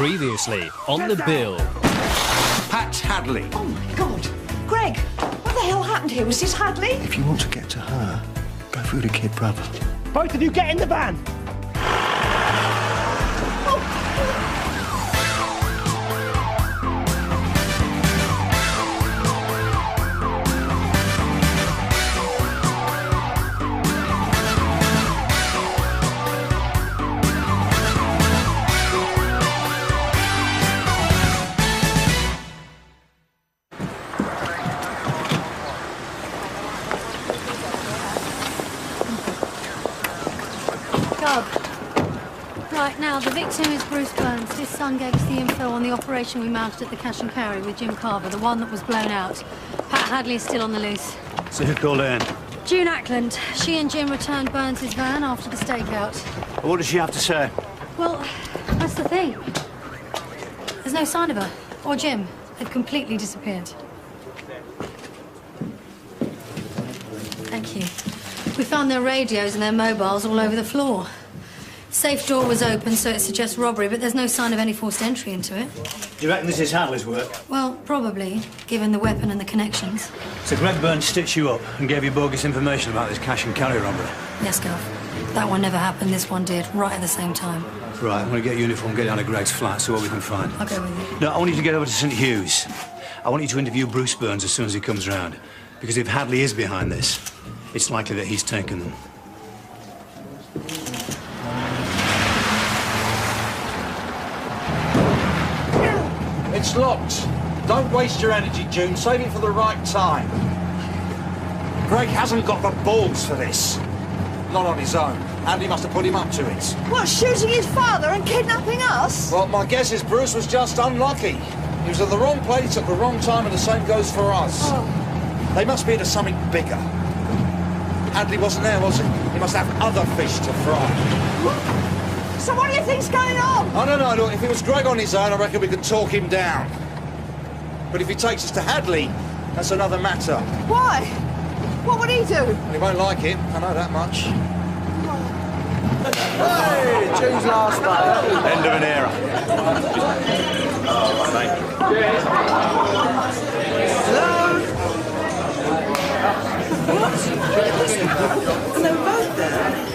Previously on the bill. Pat Hadley. Oh, my God. Greg, what the hell happened here? Was this Hadley? If you want to get to her, go through the kid brother. Both of you get in the van. Right, now, the victim is Bruce Burns. His son gave us the info on the operation we mounted at the Cash and Carry with Jim Carver, the one that was blown out. Pat Hadley is still on the loose. So who called in? June Ackland. She and Jim returned Burns' van after the stakeout. What does she have to say? Well, that's the thing. There's no sign of her. Or Jim. They've completely disappeared. Thank you. We found their radios and their mobiles all over the floor. Safe door was open, so it suggests robbery, but there's no sign of any forced entry into it. Do you reckon this is Hadley's work? Well, probably, given the weapon and the connections. So Greg Burns stitched you up and gave you bogus information about this cash and carry robbery? Yes, Gov. That one never happened, this one did, right at the same time. Right, I'm going to get a uniform, get down to Greg's flat, see what we can find. I'll go with you. No, I want you to get over to St Hugh's. I want you to interview Bruce Burns as soon as he comes round. Because if Hadley is behind this, it's likely that he's taken them. It's locked. Don't waste your energy, June. Save it for the right time. Greg hasn't got the balls for this. Not on his own. Andy must have put him up to it. What, shooting his father and kidnapping us? Well, my guess is Bruce was just unlucky. He was in the wrong place at the wrong time, and the same goes for us. Oh. They must be into something bigger. Hadley wasn't there, was he? He must have other fish to fry. So what do you think's going on? I don't know. Look, if it was Greg on his own, I reckon we could talk him down. But if he takes us to Hadley, that's another matter. Why? What would he do? Well, he won't like it. I know that much. Hey, June's last day. End of an era. Thank you. Hello? What? And they were both there.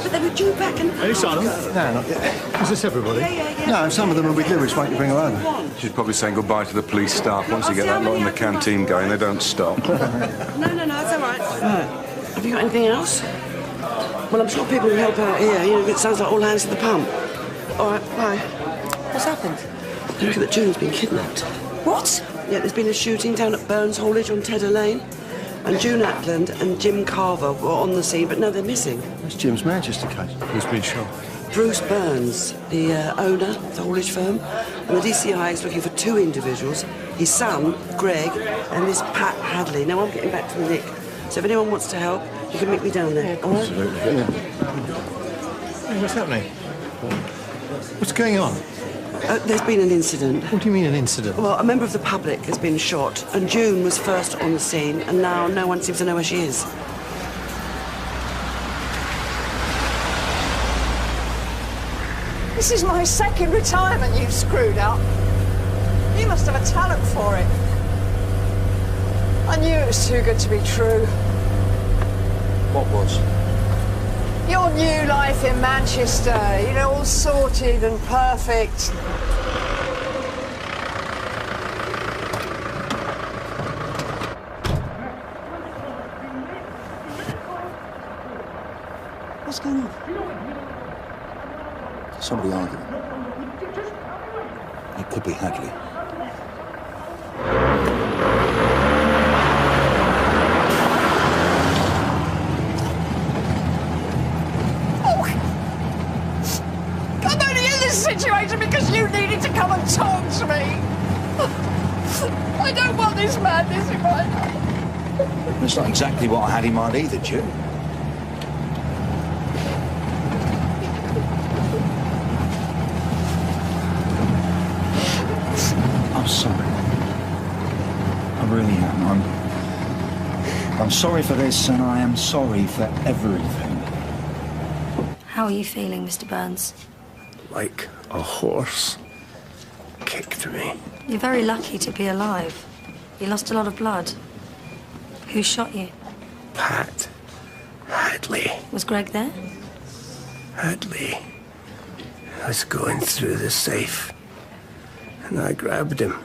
But they were due back and... Have you signed them? No, not yet. Is this everybody? Yeah. No, some of them are with Lewis waiting to bring her over. She's probably saying goodbye to the police staff. Once you get that lot in the canteen going, they don't stop. No, it's all right. Have you got anything else? Well, I'm sure people will help out here. You know, it sounds like all hands to the pump. All right, bye. What's happened? They reckon that June's been kidnapped. What? Yeah, there's been a shooting down at Burns Haulage on Tedder Lane. And June Ackland and Jim Carver were on the scene, but no, they're missing. That's Jim's Manchester case. Who's been shot? Bruce Burns, the owner of the haulage firm, and the DCI is looking for two individuals, his son, Greg, and this Pat Hadley. Now, I'm getting back to the Nick, so if anyone wants to help, you can meet me down there, all right? Absolutely, yeah. Hey, what's happening? What's going on? There's been an incident. What do you mean, an incident? Well, a member of the public has been shot, and June was first on the scene, and now no one seems to know where she is. This is my second retirement you've screwed up. You must have a talent for it. I knew it was too good to be true. What was? Your new life in Manchester, you know, all sorted and perfect. What's going on? Somebody arguing. It could be Hadley. Situation because you needed to come and talk to me. I don't want this madness in my life. That's not exactly what I had in mind either, June. I'm sorry. I really am. I'm sorry for this, and I am sorry for everything. How are you feeling, Mr. Burns? Like a horse kicked me. You're very lucky to be alive. You lost a lot of blood. Who shot you? Pat Hadley. Was Greg there? Hadley was going through the safe, and I grabbed him.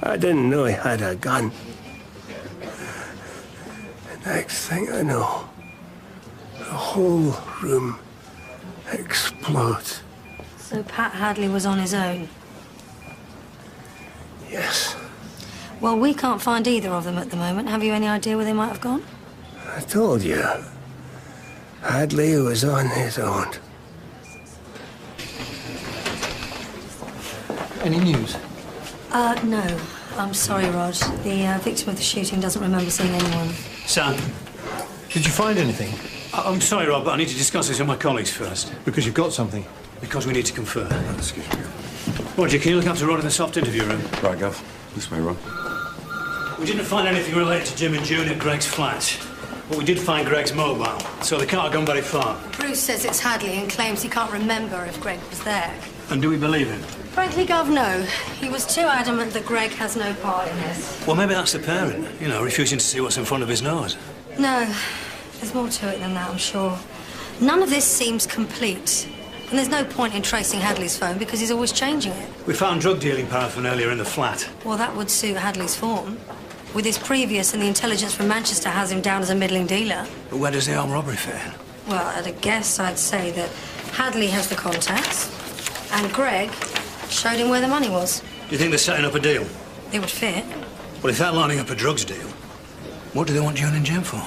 I didn't know he had a gun. The next thing I know, the whole room explodes. So Pat Hadley was on his own? Yes. Well, we can't find either of them at the moment. Have you any idea where they might have gone? I told you. Hadley was on his own. Any news? No. I'm sorry, Rod. The victim of the shooting doesn't remember seeing anyone. Sam, did you find anything? I'm sorry, Rob, but I need to discuss this with my colleagues first. Because you've got something. Because we need to confer. Excuse me. Roger, can you look after Rod in the soft interview room? Right, Gov. This way, Ron. We didn't find anything related to Jim and June at Greg's flat. But we did find Greg's mobile, so they can't have gone very far. Bruce says it's Hadley and claims he can't remember if Greg was there. And do we believe him? Frankly, Gov, no. He was too adamant that Greg has no part in this. Well, maybe that's the parent, you know, refusing to see what's in front of his nose. No. There's more to it than that, I'm sure. None of this seems complete. And there's no point in tracing Hadley's phone because he's always changing it. We found drug dealing paraphernalia in the flat. Well, that would suit Hadley's form. With his previous and the intelligence from Manchester has him down as a middling dealer. But where does the armed robbery fit in? Well, at a guess, I'd say that Hadley has the contacts and Greg showed him where the money was. Do you think they're setting up a deal? It would fit. Well, if they're lining up a drugs deal, what do they want June and Jim for?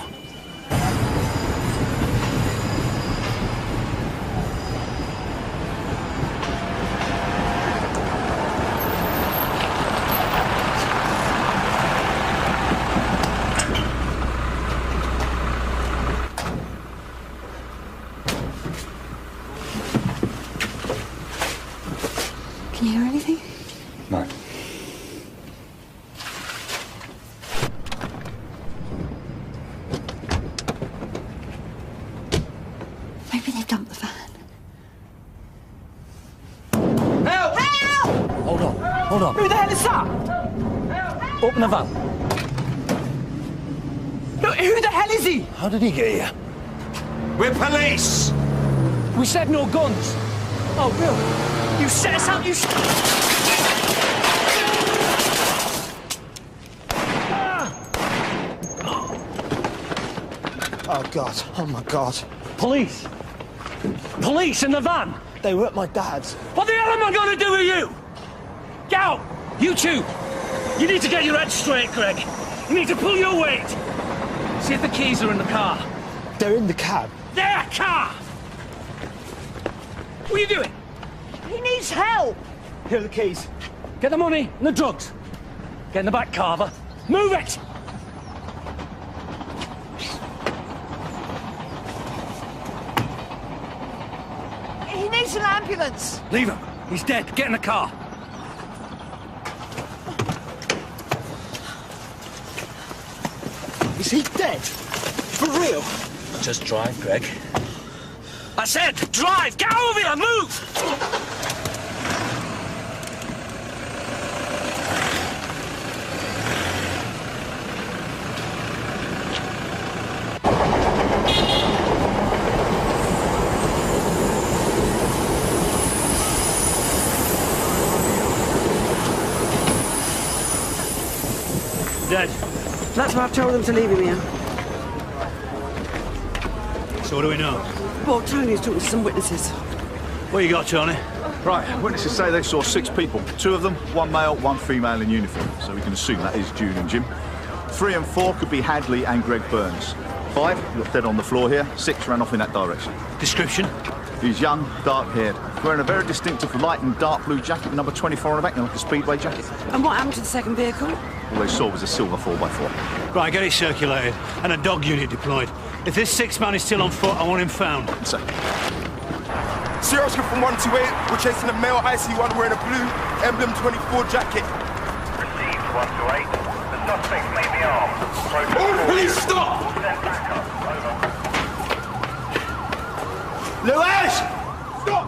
Can you hear anything? No. Maybe they've dumped the van. Help! Help! Hold on, hold on. Who the hell is that? Open the van. Who the hell is he? How did he get here? We're police! We said no guns. Oh, Bill, you set us up, you... Oh, God. Oh, my God. Police. Police in the van. They were at my dad's. What the hell am I going to do with you? Get out! You two! You need to get your head straight, Greg. You need to pull your weight. See if the keys are in the car. They're in the cab. Their car! What are you doing? He needs help! Here are the keys. Get the money and the drugs. Get in the back, Carver. Move it! He needs an ambulance! Leave him. He's dead. Get in the car. Is he dead? For real? Just drive, Greg. I said, drive! Get over here! Move! Dead. That's why I've told them to leave him here. So what do we know? Well, Tony's talking to some witnesses. What you got, Tony? Right, witnesses say they saw 6 people. 2 of them, 1 male, 1 female in uniform. So we can assume that is June and Jim. 3 and 4 could be Hadley and Greg Burns. 5, look dead on the floor here. 6 ran off in that direction. Description? He's young, dark-haired, wearing a very distinctive light and dark blue jacket, number 24 on the back, like a speedway jacket. And what happened to the second vehicle? All they saw was a silver 4x4. Right, get it circulated and a dog unit deployed. If this 6th man is still on foot, I want him found. So, Sierra Oscar from 128, we're chasing a male IC1 wearing a blue emblem 24 jacket. Received 128. The suspect may be armed. Please stop! Over. Lewis! Stop!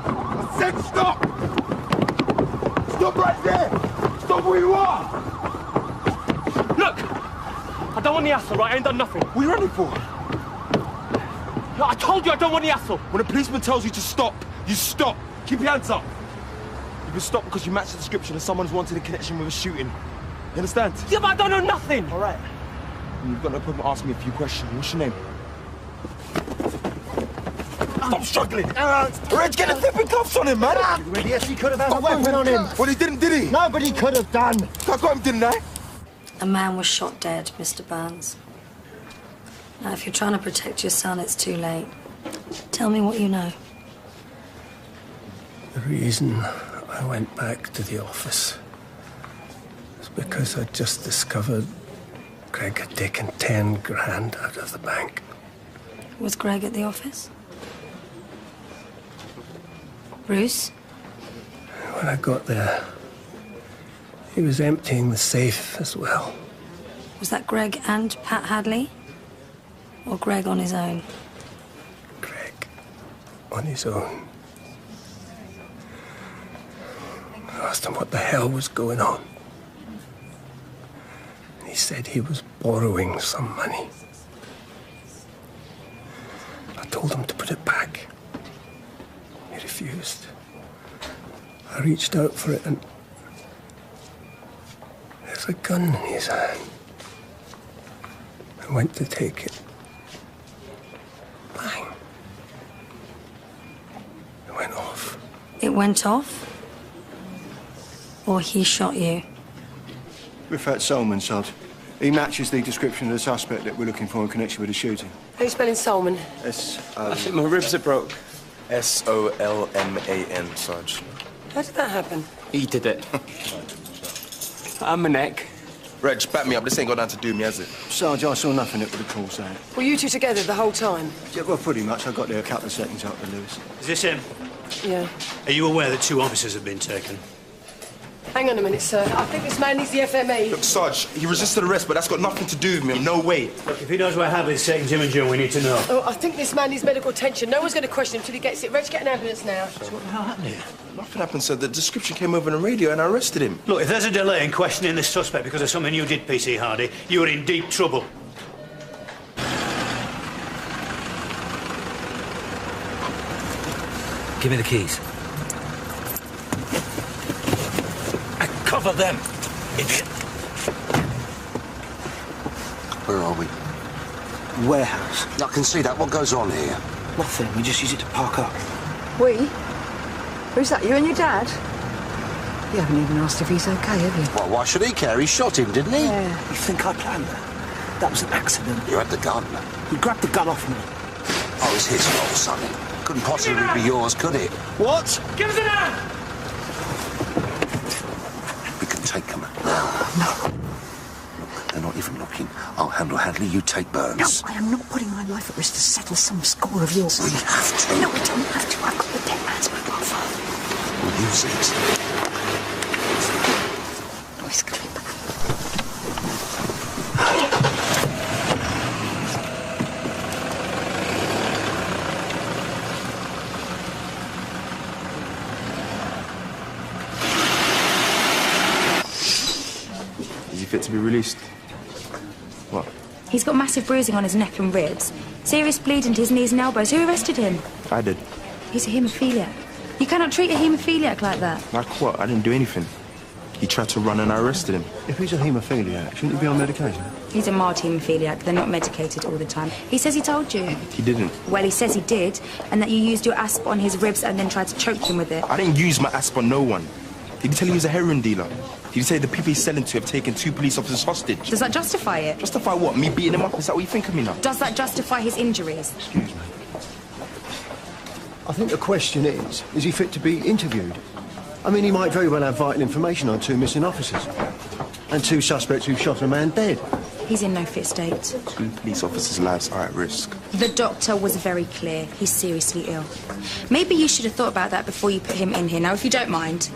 I said stop! want the hassle, right? I ain't done nothing. What are you running for? No, I told you I don't want the hassle. When a policeman tells you to stop, you stop. Keep your hands up. You've been stopped because you match the description of someone's wanted in connection with a shooting. You understand? Yeah, but I don't know nothing. All right. And you've got no problem asking me a few questions. What's your name? Stop struggling! Reg, get the flipping cuffs on him, man! Yes, he could have had a weapon on him. Well, he didn't, did he? No, but he could have done. I got him, didn't I? A man was shot dead, Mr. Burns. Now, if you're trying to protect your son, it's too late. Tell me what you know. The reason I went back to the office was because I'd just discovered Greg had taken 10 grand out of the bank. Was Greg at the office? Bruce? When I got there, he was emptying the safe as well. Was that Greg and Pat Hadley? Or Greg on his own? Greg on his own. I asked him what the hell was going on. He said he was borrowing some money. I told him to put it back. He refused. I reached out for it and there's a gun in his hand. I went to take it. Bang. It went off. It went off? Or he shot you? Rifat Solman, Sod. He matches the description of the suspect that we're looking for in connection with the shooting. How are you spelling Solman? I think my ribs are broke. S-O-L-M-A-N, Sarge. How did that happen? He did it. I'm a neck. Reg, back me up. This ain't got nothing to do with me, has it? Sarge, I saw nothing that would have caused that. Were you two together the whole time? Yeah, well, pretty much. I got there a couple of seconds after Lewis. Is this him? Yeah. Are you aware that 2 officers have been taken? Hang on a minute, sir. I think this man needs the FME. Look, Sarge, he resisted arrest, but that's got nothing to do with me. No way. Look, if he knows where Hadley's taking Jim and June, we need to know. Oh, I think this man needs medical attention. No one's going to question him until he gets it. Reg, get an ambulance now. So what the hell happened here? Nothing happened, sir. The description came over on the radio and I arrested him. Look, if there's a delay in questioning this suspect because of something you did, PC Hardy, you are in deep trouble. Give me the keys. Cover them, idiot. Where are we? Warehouse. I can see that. What goes on here? Nothing. We just use it to park up. We? Who's that, you and your dad? You haven't even asked if he's okay, have you? Well, why should he care? He shot him, didn't he? Yeah. You think I planned that? That was an accident. You had the gun. He grabbed the gun off me. Oh, it's his fault, Sonny. Couldn't possibly be yours, could it? What? Give us an hand! Take them. No. Look, they're not even looking. I'll handle Hadley, you take Burns. No, I am not putting my life at risk to settle some score of yours. We have to. No, we don't have to. I've got the dead man's mobile phone. We'll use it. Noise clip. Fit to be released. What? He's got massive bruising on his neck and ribs. Serious bleeding to his knees and elbows. Who arrested him? I did. He's a haemophiliac. You cannot treat a haemophiliac like that. Like what? I didn't do anything. He tried to run and I arrested him. If he's a haemophiliac, shouldn't he be on medication? He's a mild haemophiliac. They're not medicated all the time. He says he told you. He didn't. Well, he says he did, and that you used your asp on his ribs and then tried to choke him with it. I didn't use my asp on no one. Did he tell you he's a heroin dealer? Did he say the people he's selling to have taken 2 police officers hostage? Does that justify it? Justify what? Me beating him up? Is that what you think of me now? Does that justify his injuries? Excuse me. I think the question is he fit to be interviewed? I mean, he might very well have vital information on 2 missing officers. And 2 suspects who shot a man dead. He's in no fit state. 2 police officers' lives are at risk. The doctor was very clear. He's seriously ill. Maybe you should have thought about that before you put him in here. Now, if you don't mind.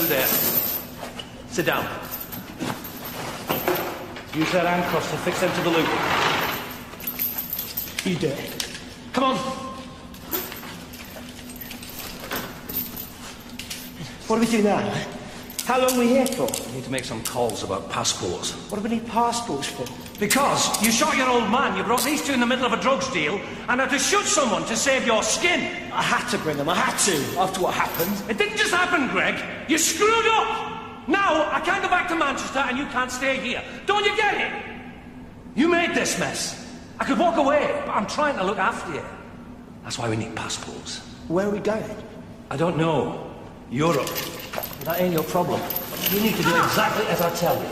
There. Sit down. Use that handcuffs to fix them to the loop. You do it. Come on. What do we do now? How long are we here for? We need to make some calls about passports. What do we need passports for? Because you shot your old man, you brought these two in the middle of a drugs deal, and had to shoot someone to save your skin. I had to bring them, I had to, after what happened. It didn't just happen, Greg. You screwed up. Now, I can't go back to Manchester and you can't stay here. Don't you get it? You made this mess. I could walk away, but I'm trying to look after you. That's why we need passports. Where are we going? I don't know. Europe. That ain't your problem. You need to do exactly as I tell you.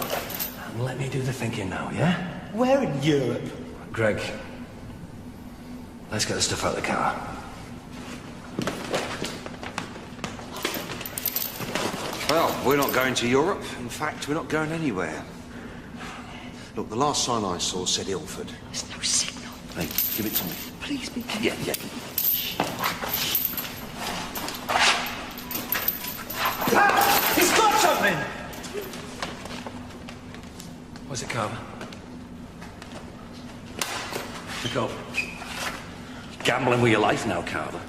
And let me do the thinking now, yeah? Where in Europe? Greg, let's get the stuff out of the car. Well, we're not going to Europe. In fact, we're not going anywhere. Look, the last sign I saw said Ilford. There's no signal. Hey, give it to me. Please be careful. Yeah. Ah! He's got something! What's it, Carver? Pick up. Gambling with your life now, Carver.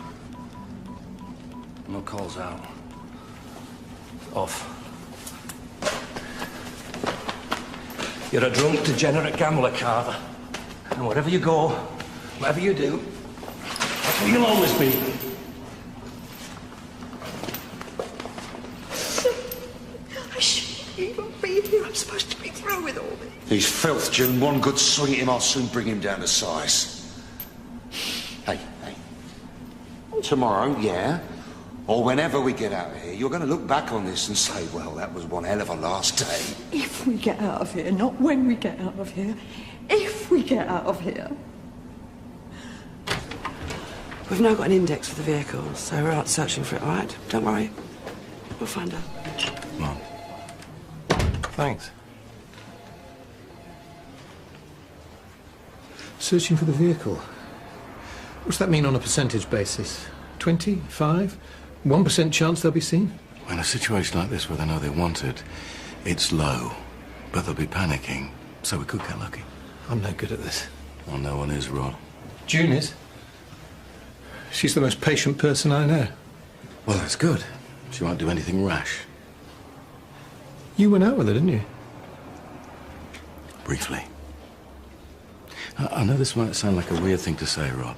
No calls out. Off. You're a drunk, degenerate gambler, Carver. And wherever you go, whatever you do, that's where you'll always be. I shouldn't even be here. I'm supposed to be through with all this. He's filth, June. One good swing at him, I'll soon bring him down to size. Hey. Tomorrow, yeah? Or whenever we get out of here, you're going to look back on this and say, well, that was one hell of a last day. If we get out of here, not when we get out of here. If we get out of here. We've now got an index for the vehicle, so we're out searching for it, all right? Don't worry. We'll find out. Come on. Thanks. Searching for the vehicle. What's that mean on a percentage basis? 20? 5? 1% chance they'll be seen? In a situation like this where they know they're wanted, it's low. But they'll be panicking, so we could get lucky. I'm no good at this. Well, no one is, Rod. June is. She's the most patient person I know. Well, that's good. She won't do anything rash. You went out with her, didn't you? Briefly. I know this might sound like a weird thing to say, Rod,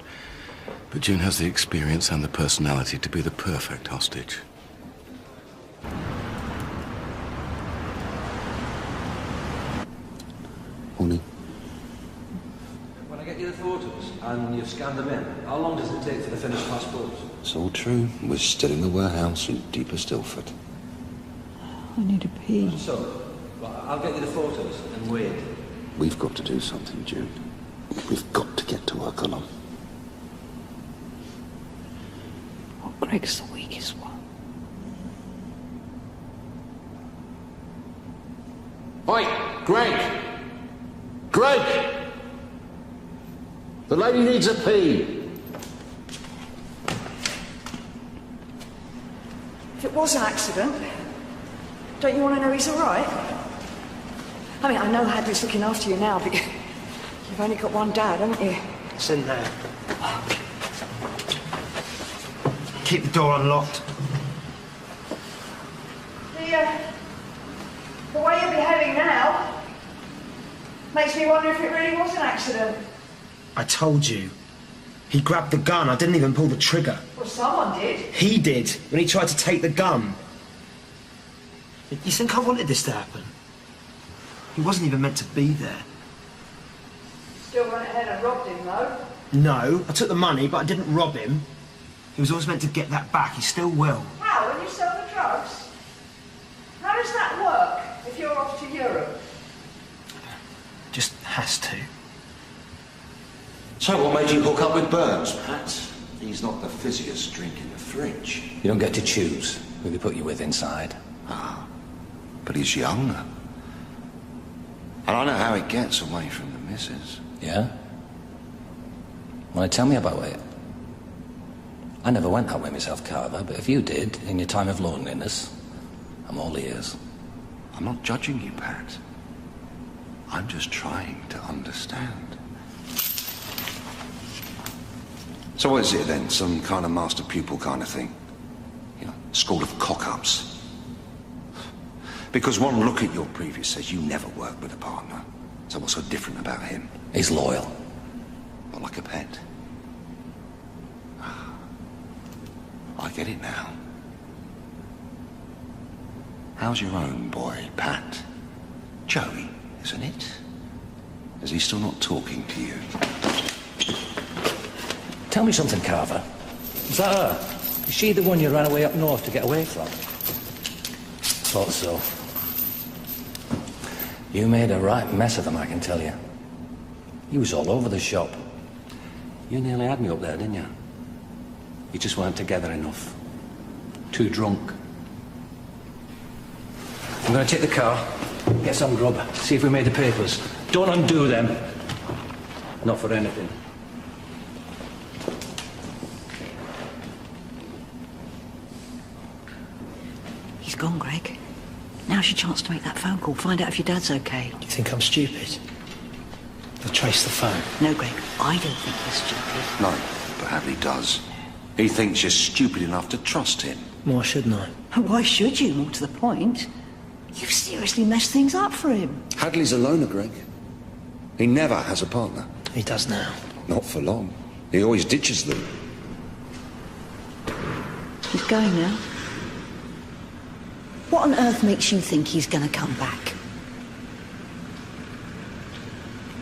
but June has the experience and the personality to be the perfect hostage. Morning. When I get you the photos and you've scanned them in, how long does it take for the finished passports? It's all true. We're still in the warehouse in deepest Ilford. I need a pee. So, I'll get you the photos and wait. We've got to do something, June. We've got to get to work on them. Oh, Greg's the weakest one. Oi, Greg! Greg! The lady needs a pee. If it was an accident, don't you want to know he's all right? I mean, I know Hadley's looking after you now, but you've only got one dad, haven't you? It's in there. Keep the door unlocked. The way you're behaving now makes me wonder if it really was an accident. I told you. He grabbed the gun. I didn't even pull the trigger. Well, someone did. He did, when he tried to take the gun. You think I wanted this to happen? He wasn't even meant to be there. Still went ahead and robbed him, though. No, I took the money, but I didn't rob him. He was always meant to get that back. He still will. How? When you sell the drugs? How does that work if you're off to Europe? Just has to. So what made you hook up with Burns, Pat? He's not the fizziest drink in the fridge. You don't get to choose who they put you with inside. Ah, but he's young. And I know how it gets away from the missus. Yeah? Want to tell me about it? I never went that way myself, Carver, but if you did, in your time of loneliness, I'm all ears. I'm not judging you, Pat. I'm just trying to understand. So what is it then? Some kind of master-pupil kind of thing? You know, school of cock-ups? Because one look at your previous says you never worked with a partner. So what's so different about him? He's loyal. Not like a pet. I get it now. How's your own boy, Pat? Joey, isn't it? Is he still not talking to you? Tell me something, Carver. Is that her? Is she the one you ran away up north to get away from? Thought so. You made a right mess of them, I can tell you. You was all over the shop. You nearly had me up there, didn't you? You just weren't together enough. Too drunk. I'm going to take the car, get some grub, see if we made the papers. Don't undo them. Not for anything. He's gone, Greg. Now's your chance to make that phone call, find out if your dad's okay. You think I'm stupid? I'll trace the phone. No, Greg, I don't think you're stupid. No, but Hadley does. He thinks you're stupid enough to trust him. Why shouldn't I? Why should you, more to the point? You've seriously messed things up for him. Hadley's a loner, Greg. He never has a partner. He does now. Not for long. He always ditches them. He's going now. What on earth makes you think he's going to come back?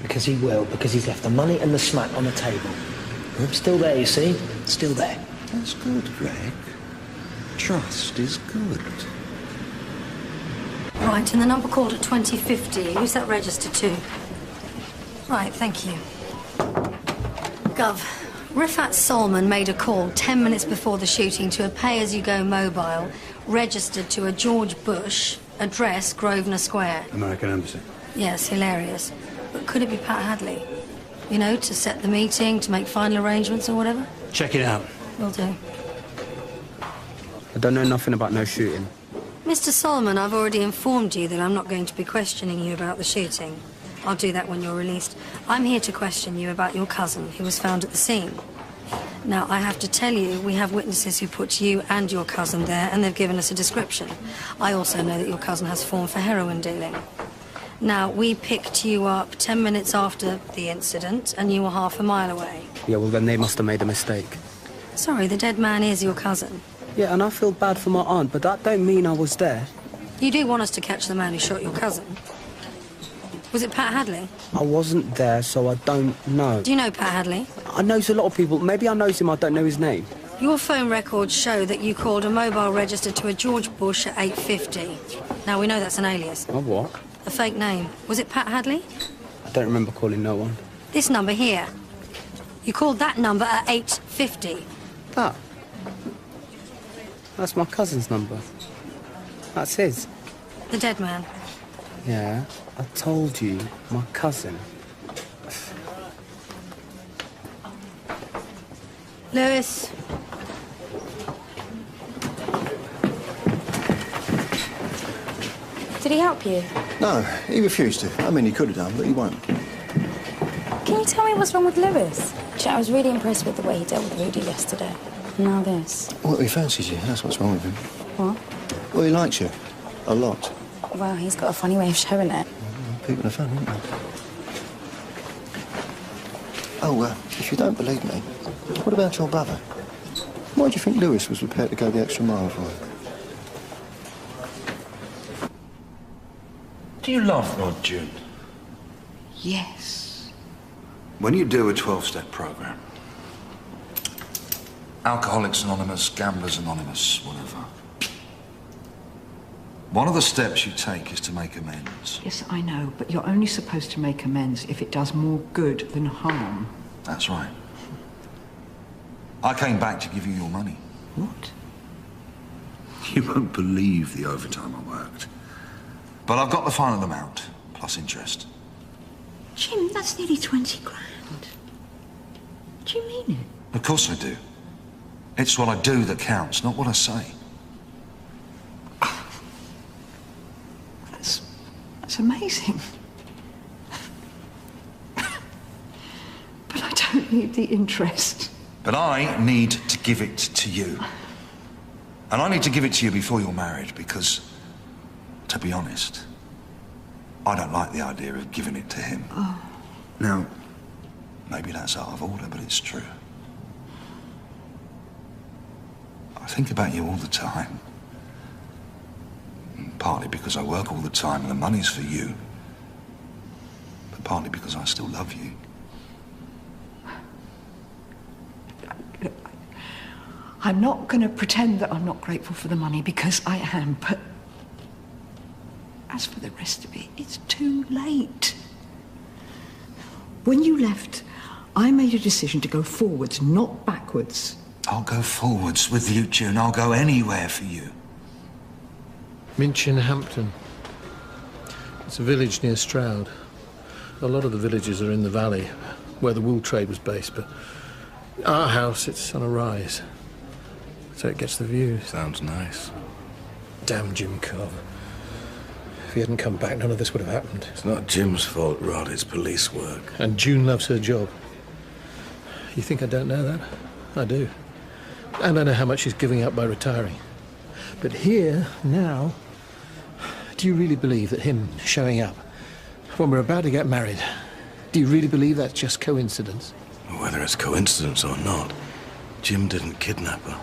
Because he will, because he's left the money and the smack on the table. Still there, you see? Still there. That's good, Greg. Trust is good. Right, and the number called at 2050, who's that registered to? Right, thank you. Gov, Rifat Solman made a call 10 minutes before the shooting to a pay-as-you-go mobile registered to a George Bush, address Grosvenor Square. American Embassy. Yes, hilarious. But could it be Pat Hadley? You know, to set the meeting, to make final arrangements or whatever? Check it out. Will do. I don't know nothing about no shooting. Mr. Solomon, I've already informed you that I'm not going to be questioning you about the shooting. I'll do that when you're released. I'm here to question you about your cousin, who was found at the scene. Now, I have to tell you, we have witnesses who put you and your cousin there, and they've given us a description. I also know that your cousin has form for heroin dealing. Now, we picked you up 10 minutes after the incident, and you were half a mile away. Yeah, well, then they must have made a mistake. Sorry, the dead man is your cousin. Yeah, and I feel bad for my aunt, but that don't mean I was there. You do want us to catch the man who shot your cousin? Was it Pat Hadley? I wasn't there, so I don't know. Do you know Pat Hadley? I knows a lot of people. Maybe I knows him, I don't know his name. Your phone records show that you called a mobile registered to a George Bush at 8:50. Now, we know that's an alias. Oh, what? A fake name. Was it Pat Hadley? I don't remember calling no one. This number here. You called that number at 8:50. That? That's my cousin's number. That's his. The dead man. Yeah, I told you, my cousin. Lewis. Did he help you? No, he refused to. I mean, he could have done, but he won't. Can you tell me what's wrong with Lewis? I was really impressed with the way he dealt with Rudy yesterday. Now this. Well, he fancies you. That's what's wrong with him. What? Well, he likes you. A lot. Well, he's got a funny way of showing it. People are fun, aren't they? Oh, if you don't believe me, what about your brother? Why do you think Lewis was prepared to go the extra mile for him? Do you love Rod, June? Yes. When you do a 12-step program, Alcoholics Anonymous, Gamblers Anonymous, whatever, one of the steps you take is to make amends. Yes, I know, but you're only supposed to make amends if it does more good than harm. That's right. I came back to give you your money. What? You won't believe the overtime I worked. But I've got the final amount, plus interest. Jim, that's nearly 20 grand. Do you mean it? Of course I do. It's what I do that counts, not what I say. That's amazing. But I don't need the interest. But I need to give it to you. And I need to give it to you before you're married, because, to be honest, I don't like the idea of giving it to him. Oh. Now, maybe that's out of order, but it's true. I think about you all the time. Partly because I work all the time and the money's for you. But partly because I still love you. I'm not going to pretend that I'm not grateful for the money, because I am, but as for the rest of it, it's too late. When you left, I made a decision to go forwards, not backwards. I'll go forwards with you, June. I'll go anywhere for you. Minchin Hampton. It's a village near Stroud. A lot of the villages are in the valley, where the wool trade was based, but our house, it's on a rise. So it gets the view. Sounds nice. Damn Jim Carver. If he hadn't come back, none of this would have happened. It's not Jim's fault, Rod. It's police work. And June loves her job. You think I don't know that? I do. And I know how much she's giving up by retiring. But here, now, do you really believe that him showing up when we're about to get married, do you really believe that's just coincidence? Whether it's coincidence or not, Jim didn't kidnap her.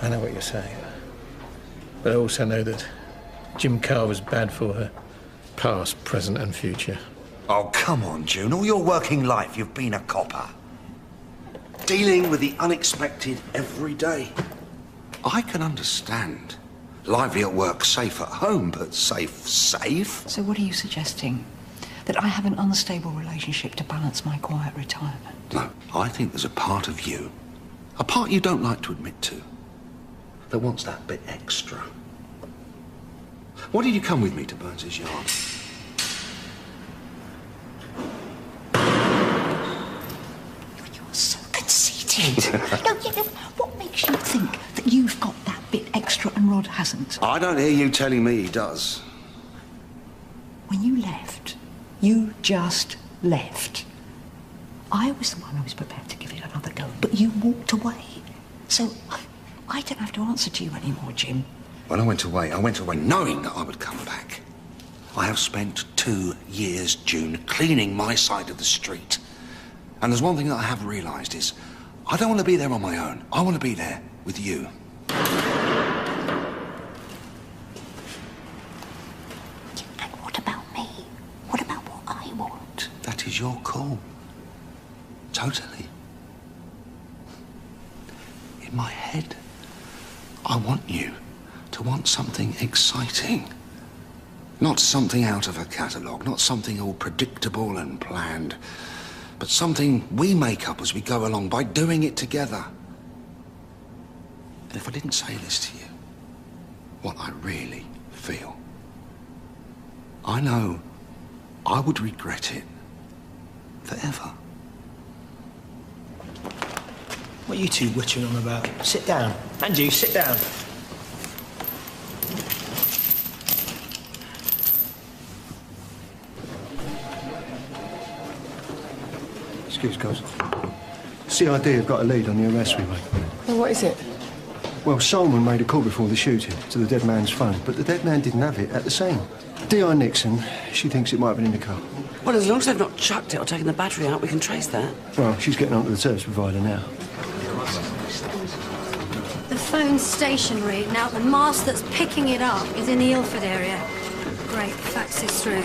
I know what you're saying. But I also know that Jim Carver's bad for her. Past, present and future. Oh, come on, June. All your working life, you've been a copper. Dealing with the unexpected every day. I can understand. Lively at work, safe at home, but safe? So what are you suggesting? That I have an unstable relationship to balance my quiet retirement? No, I think there's a part of you, a part you don't like to admit to, that wants that bit extra. Why did you come with me to Burns's yard? You're so conceited. No, what makes you think that you've got that bit extra and Rod hasn't? I don't hear you telling me he does. When you left, you just left. I was the one who was prepared to give it another go, but you walked away. So I don't have to answer to you anymore, Jim. When I went away knowing that I would come back. I have spent 2 years, June, cleaning my side of the street. And there's one thing that I have realised is, I don't want to be there on my own. I want to be there with you. And what about me? What about what I want? That is your call. Totally. In my head, I want you to want something exciting. Not something out of a catalogue, not something all predictable and planned, but something we make up as we go along by doing it together. And if I didn't say this to you, what I really feel, I know I would regret it forever. What are you two witching on about? Sit down. And you, sit down. Excuse, guys. CID have got a lead on the arrest we made. Well, what is it? Well, Solomon made a call before the shooting to the dead man's phone, but the dead man didn't have it at the scene. D.I. Nixon, she thinks it might have been in the car. Well, as long as they've not chucked it or taken the battery out, we can trace that. Well, she's getting on to the service provider now. The phone's stationary. Now, the mast that's picking it up is in the Ilford area. Great, fax this through.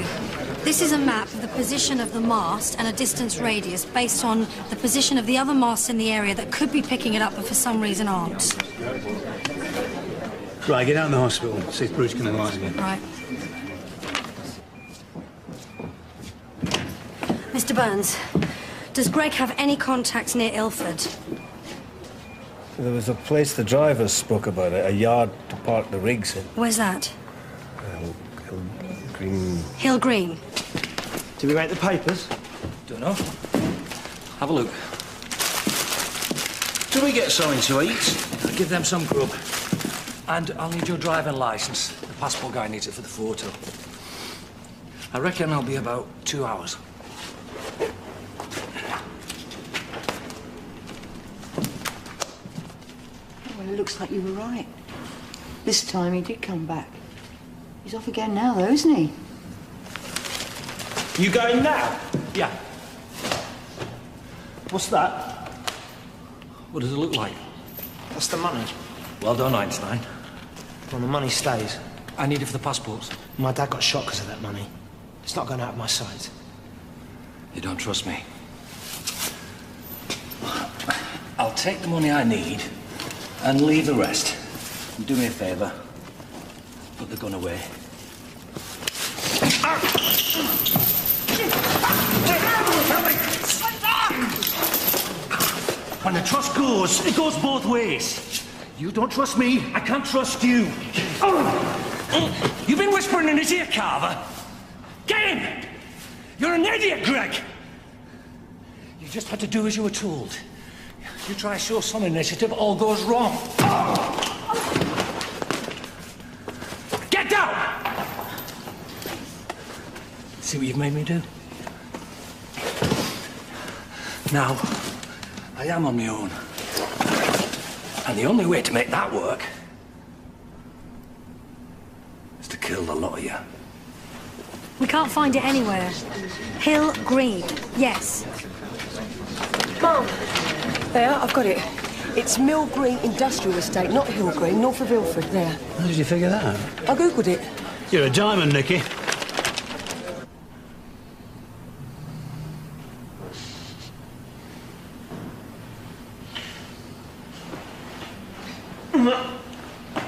This is a map of the position of the mast and a distance radius based on the position of the other masts in the area that could be picking it up but for some reason aren't. Right, get out in the hospital. See if Bruce can analyse again. Right. Mr. Burns, does Greg have any contacts near Ilford? There was a place the drivers spoke about it, a yard to park the rigs in. Where's that? Hill Green. Hill Green. Do we make the papers? Don't know. Have a look. Do we get something to eat? I'll give them some grub. And I'll need your driving licence. The passport guy needs it for the photo. I reckon I'll be about 2 hours. Well, it looks like you were right. This time he did come back. He's off again now, though, isn't he? You going now? Yeah. What's that? What does it look like? That's the money. Well done, Einstein. Well, the money stays. I need it for the passports. My dad got shot because of that money. It's not going out of my sight. You don't trust me? I'll take the money I need and leave the rest. Do me a favour. Put the gun away. When the trust goes, it goes both ways. You don't trust me, I can't trust you. You've been whispering in his ear, Carver. Get him! You're an idiot, Greg! You just had to do as you were told. You try to show some initiative, all goes wrong. Get down! See what you've made me do? Now, I am on my own. And the only way to make that work is to kill the lot of you. We can't find it anywhere. Hill Green, yes. Mum, there, I've got it. It's Mill Green Industrial Estate, not Hill Green, north of Ilford, there. How did you figure that out? I googled it. You're a diamond, Nicky.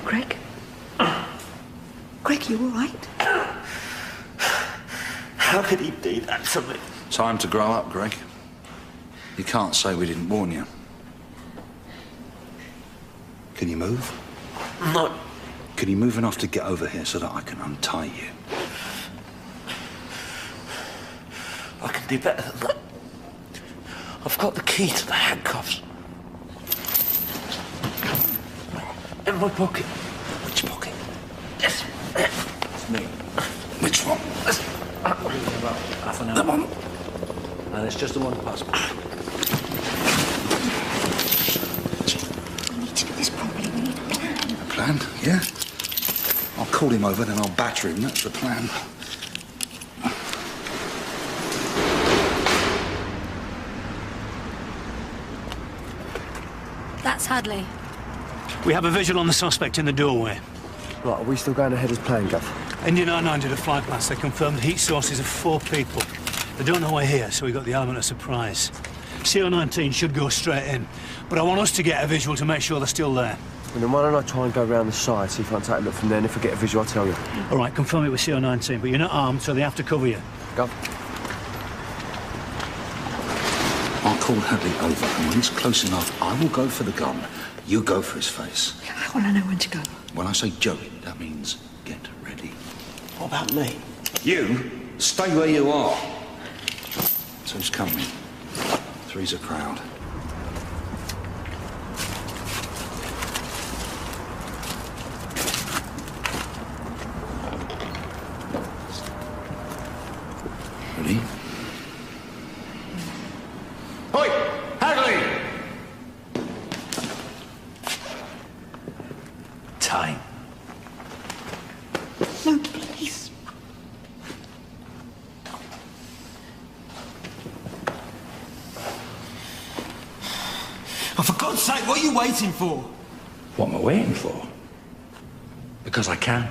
Greg? Greg, you all right? How could he do that to me? Time to grow up, Greg. You can't say we didn't warn you. Can you move? No. Can you move enough to get over here so that I can untie you? I can do better than that. I've got the key to the handcuffs. In my pocket. Which pocket? Yes. It's me. Which one? About half an hour. The one. And it's just the one passport. We need to do this properly. We need a plan. A plan? Yeah. I'll call him over, then I'll batter him. That's the plan. That's Hadley. We have a visual on the suspect in the doorway. Right, are we still going ahead as planned, Gav? Indian 99 did a flight pass. They confirmed heat sources of 4 people. They don't know we're here, so we got the element of surprise. CO19 should go straight in, but I want us to get a visual to make sure they're still there. And then why don't I try and go around the side, see if I can take a look from there, and if I get a visual, I'll tell you. All right, confirm it with CO19, but you're not armed, so they have to cover you. Gav? I'll call Hadley over, and when he's close enough, I will go for the gun. You go for his face. I want to know when to go. When I say Joey, that means get ready. What about me? You stay where you are. So who's coming? 3's a crowd. Ready? Oi! Hadley! Time. No, please. Oh, for God's sake, what are you waiting for? What am I waiting for? Because I can.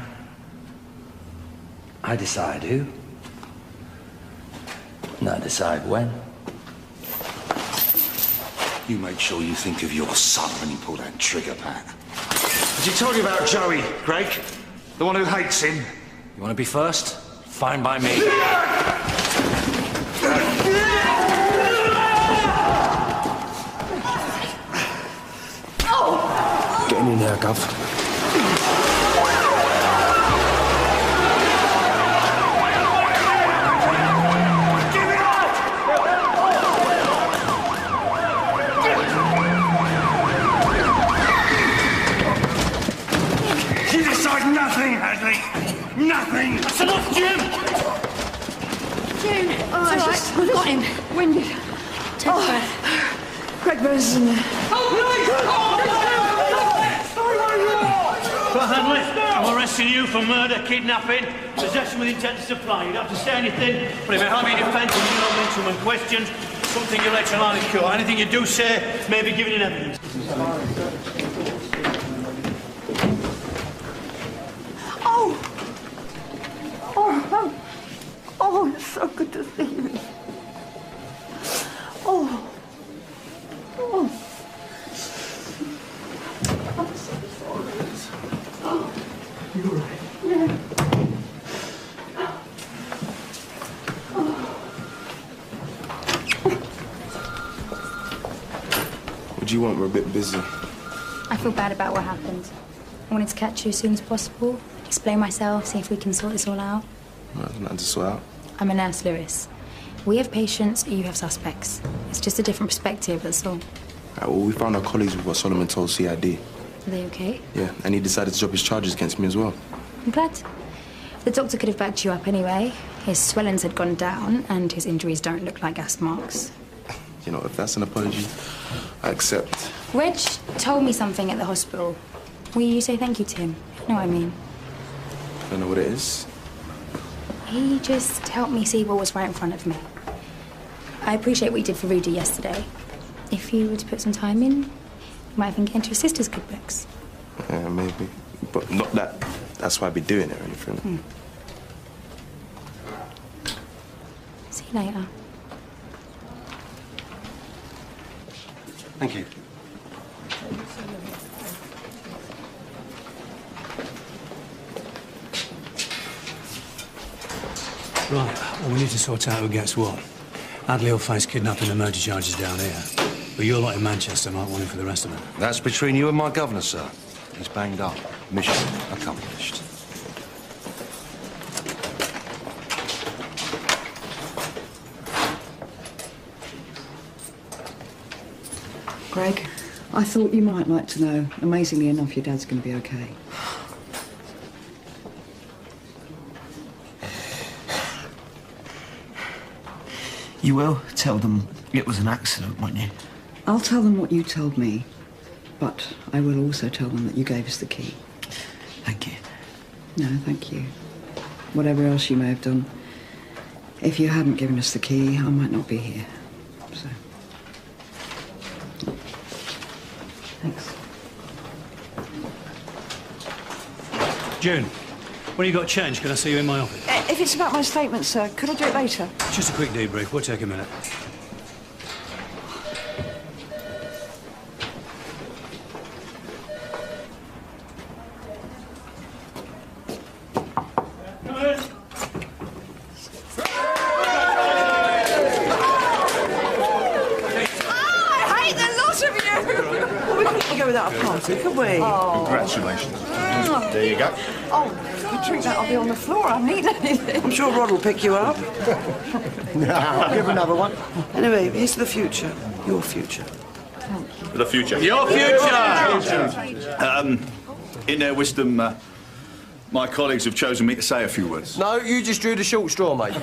I decide who. And I decide when. You make sure you think of your son when you pull that trigger, Pat. Did you tell you about Joey, Greg? The one who hates him? You want to be first? Fine by me. Get in there, Gav. You decide nothing, Hadley. Nothing. That's enough, Jim! June. Oh, it's all right. We've got him. Winded. Take a breath. Greg Burns is in there. Oh, please! Oh, Hanley, I'm arresting you for murder, kidnapping, possession with intent to supply. You don't have to say anything, but if you have any defence and you don't mention when questioned, something you'll let your line in court. Anything you do say may be given in evidence. Oh, it's so good to see you. Oh. Oh. I'm so sorry. Oh. You all right? Yeah. What do you want? We're a bit busy. I feel bad about what happened. I wanted to catch you as soon as possible, explain myself, see if we can sort this all out. No, there's nothing to sort out. I'm a nurse, Lewis. We have patients, you have suspects. It's just a different perspective, that's all. Well, we found our colleagues with what Solomon told CID. Are they okay? Yeah, and he decided to drop his charges against me as well. I'm glad. The doctor could have backed you up anyway. His swellings had gone down, and his injuries don't look like gas marks. You know, if that's an apology, I accept. Reg told me something at the hospital. Will you say thank you to him? You know what I mean? I don't know what it is. He just helped me see what was right in front of me. I appreciate what you did for Rudy yesterday. If you were to put some time in, you might even get into your sister's good books. Yeah, maybe. But not that. That's why I'd be doing it or anything. See you later. Thank you. Right, well, we need to sort out who gets what. Hadley will face kidnapping and murder charges down here. But your lot in Manchester might want him for the rest of it. That's between you and my governor, sir. He's banged up. Mission accomplished. Greg, I thought you might like to know. Amazingly enough, your dad's going to be okay. You will tell them it was an accident, won't you? I'll tell them what you told me, but I will also tell them that you gave us the key. Thank you. No, thank you. Whatever else you may have done, if you hadn't given us the key, I might not be here. So. Thanks. June, when you got change, can I see you in my office? If it's about my statement, sir, could I do it later? Just a quick debrief. We'll take a minute. Could we? Oh. Congratulations. There you go. Oh, you drink that, I'll be on the floor. I need anything. I'm sure Rod will pick you up. I'll give another one. Anyway, here's to the future. Your future. The future. Your future! In their wisdom, my colleagues have chosen me to say a few words. No, you just drew the short straw, mate.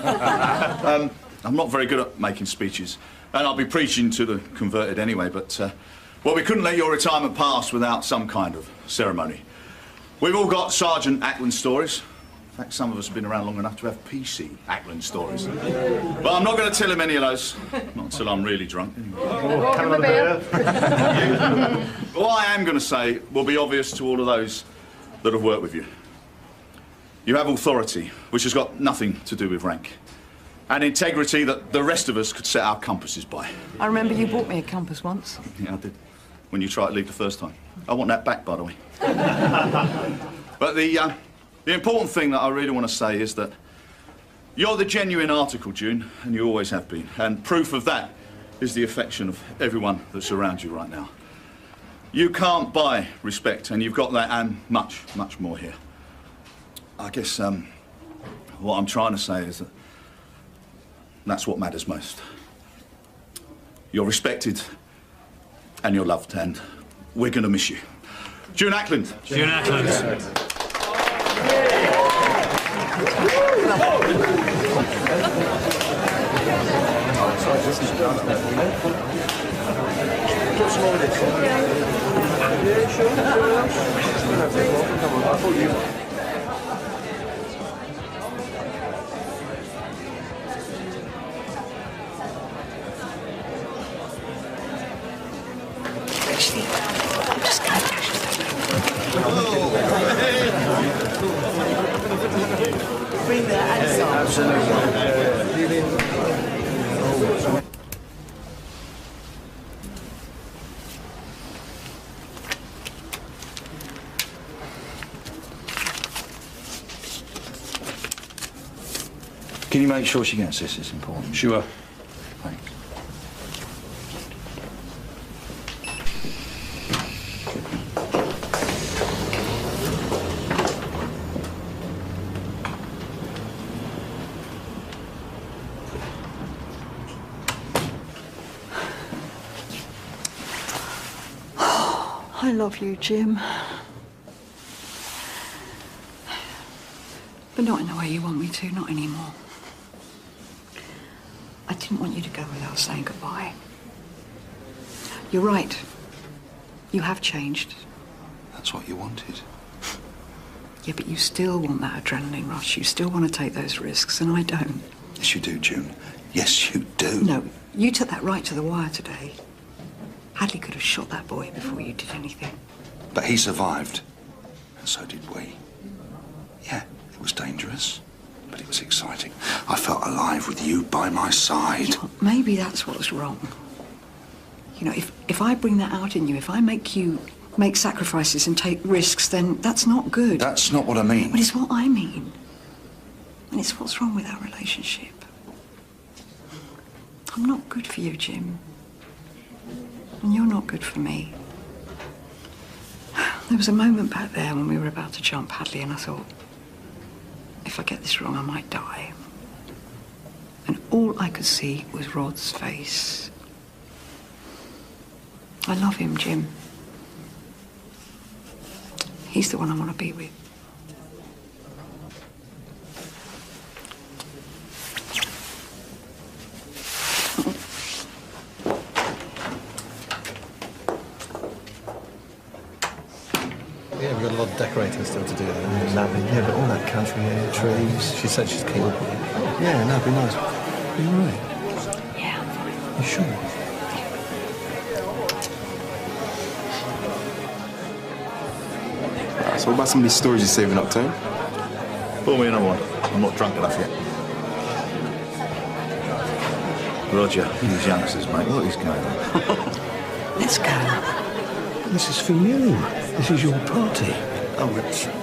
I'm not very good at making speeches, and I'll be preaching to the converted anyway, but, well, we couldn't let your retirement pass without some kind of ceremony. We've all got Sergeant Ackland stories. In fact, some of us have been around long enough to have PC Ackland stories. But I'm not going to tell him any of those, not until I'm really drunk. Anyway. What I am going to say will be obvious to all of those that have worked with you. You have authority, which has got nothing to do with rank, and integrity that the rest of us could set our compasses by. I remember you bought me a compass once. Yeah, I did. When you tried to leave the first time. I want that back, by the way. But the important thing that I really want to say is that you're the genuine article, June, and you always have been. And proof of that is the affection of everyone that's around you right now. You can't buy respect, and you've got that and much, much more here. I guess what I'm trying to say is that that's what matters most. You're respected and you're loved, and we're going to miss you. June Ackland. June Ackland. Put some more of this. Yeah, sure. Come on, I thought you... Been there and some. Can you make sure she gets this? It's important. Sure. Thanks. I love you, Jim. But not in the way you want me to, not anymore. I didn't want you to go without saying goodbye. You're right. You have changed. That's what you wanted. Yeah, but you still want that adrenaline rush. You still want to take those risks, and I don't. Yes, you do, June. Yes, you do. No, you took that right to the wire today. Hadley could have shot that boy before you did anything. But he survived. And so did we. Yeah, it was dangerous, but it was exciting. I felt alive with you by my side. Maybe that's what's wrong. You know, if I bring that out in you, if I make you make sacrifices and take risks, then that's not good. That's not what I mean. But it's what I mean. And it's what's wrong with our relationship. I'm not good for you, Jim. And you're not good for me. There was a moment back there when we were about to jump Hadley, and I thought, if I get this wrong, I might die. And all I could see was Rod's face. I love him, Jim. He's the one I want to be with. Yeah, we've got a lot of decorating still to do. Lovely. Yeah, but all that country air, trees. She said she's keen. Yeah, no, it'd be nice. Are you all right? Yeah, I'm fine. You sure? So what about some of these stories you're saving up, Tone? Pour me another one. I'm not drunk enough yet. Roger, these youngsters, mate, what is going on? Let's go. This is for you. This is your party. Oh,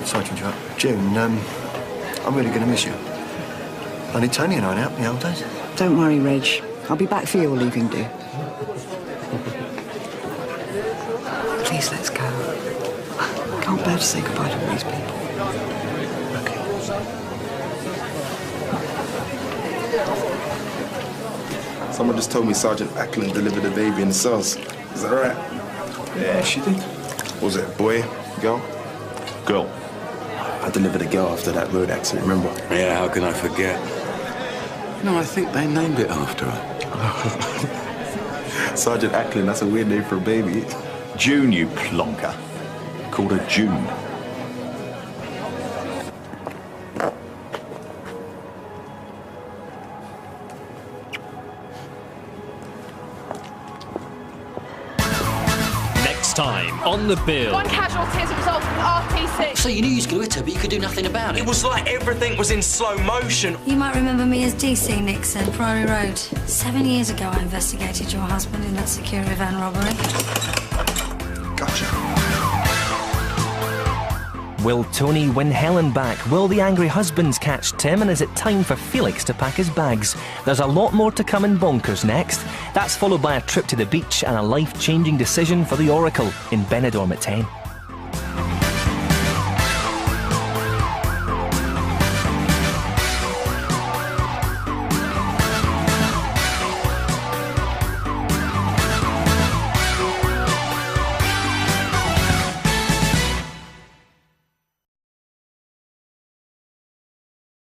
sorry to interrupt. June, I'm really going to miss you. Only Tony and I out in the old days. Don't worry, Reg. I'll be back for your leaving do. Please, let's go. I can't bear to say goodbye to all these people. Someone just told me Sergeant Ackland delivered a baby in the cells. Is that right? Yeah, she did. Was it a boy? Girl? Girl. I delivered a girl after that road accident, remember? Yeah, how can I forget? No, I think they named it after her. Sergeant Ackland, that's a weird name for a baby. June, you plonker. Called her June. Time on the bill. One casualty as a result of an RT6. So you knew you was going to hit her, but you could do nothing about it. It was like everything was in slow motion. You might remember me as DC Nixon, Priory Road. 7 years ago, I investigated your husband in that security van robbery. Gotcha. Will Tony win Helen back? Will the angry husbands catch Tim? And is it time for Felix to pack his bags? There's a lot more to come in Bonkers next. That's followed by a trip to the beach and a life-changing decision for the Oracle in Benidorm at 10.